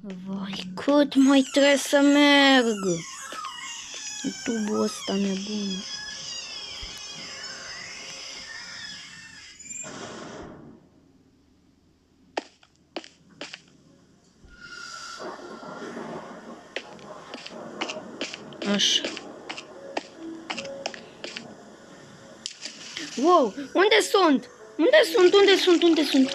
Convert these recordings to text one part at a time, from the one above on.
Vai, cât mai trebuie să merg? Tubul ăsta nebun. Așa. Wow, unde sunt? Unde sunt?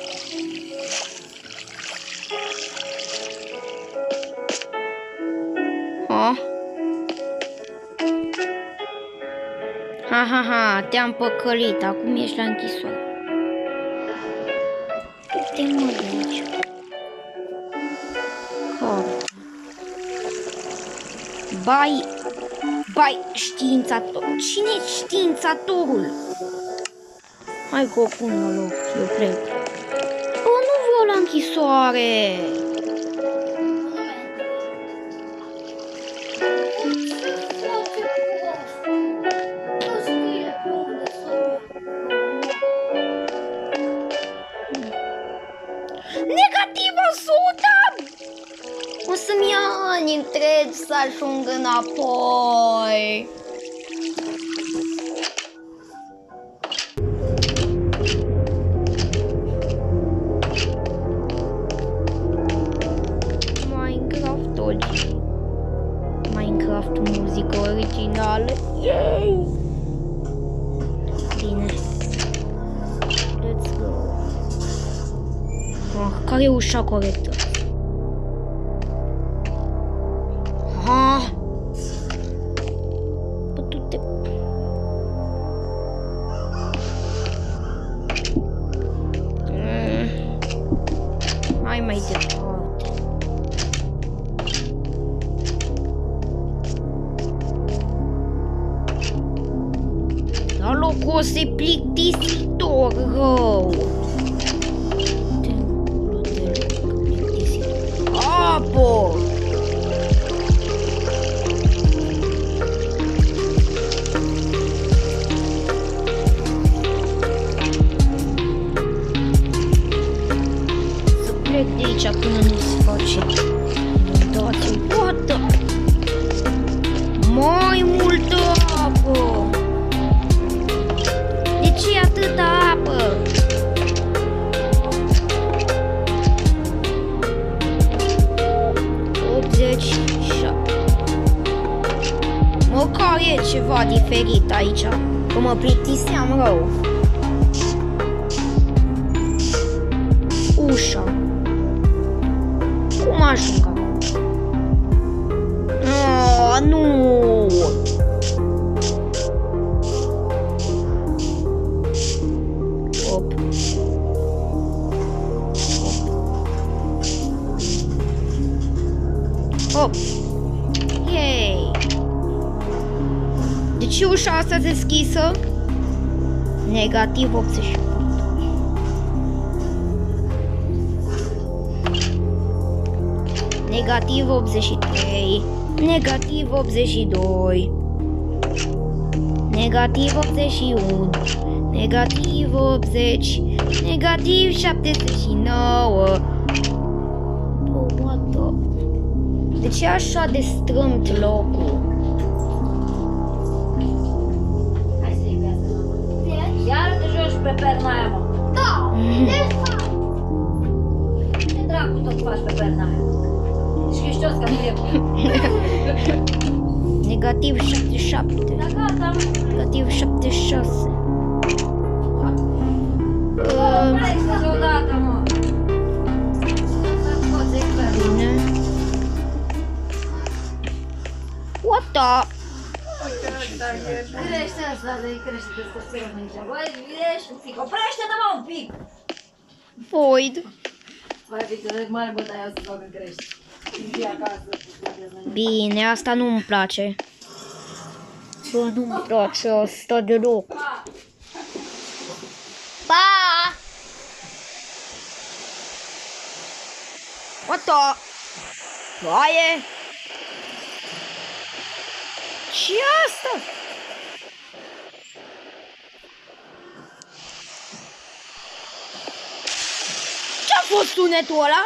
Ha, te-am păcălit, acum ești la închisoare. Du-te mă de aici. Bai, științator. Cine-i științatorul? Hai că o pun la loc, eu plec. Nu vreau la închisoare. Negativ 100! O să-mi ia ani întregi să ajung înapoi. Minecraft muzică originală. Yay! Bine. Let's go. Care e ușa corectă? Du-te. Hai mai departe. La locul ăsta e plictisitor rău. Apă! Să plec de aici până nu se face inundație. What? Mai multă apă! De ce atâta apă? Măcar e ceva diferit aici, că mă plictiseam rău. Ușa. Cum ajung acum? Nu! Hop. Hop. Yay! De ce ușa asta se deschisă? Negativ 84. Negativ 83. Negativ 82. Negativ 81. Negativ 80. Negativ 79. What the... De ce așa de strâmt locul? Iar te joci pe perna aia, mă. Da, ce fac? Ce dracu tot faci pe perna aia? Ești chiștios ca mine. Negativ 77. Da, gata, mă. Negativ 76. Pleci deodată, mă. Să-ți poți expert. Bine. What the... Crește asta, de-i crește testosteron aici. Băi, ieși un pic. Oprește-te, mă, un pic. Void. Vai, Victor, mare bătaie o să fac că crește. Fii acasă. Bine, asta nu-mi place. Bă, nu-mi place asta deloc. Pa! What the... Foaie! Ce-i asta? Ce-a fost sunetul ăla?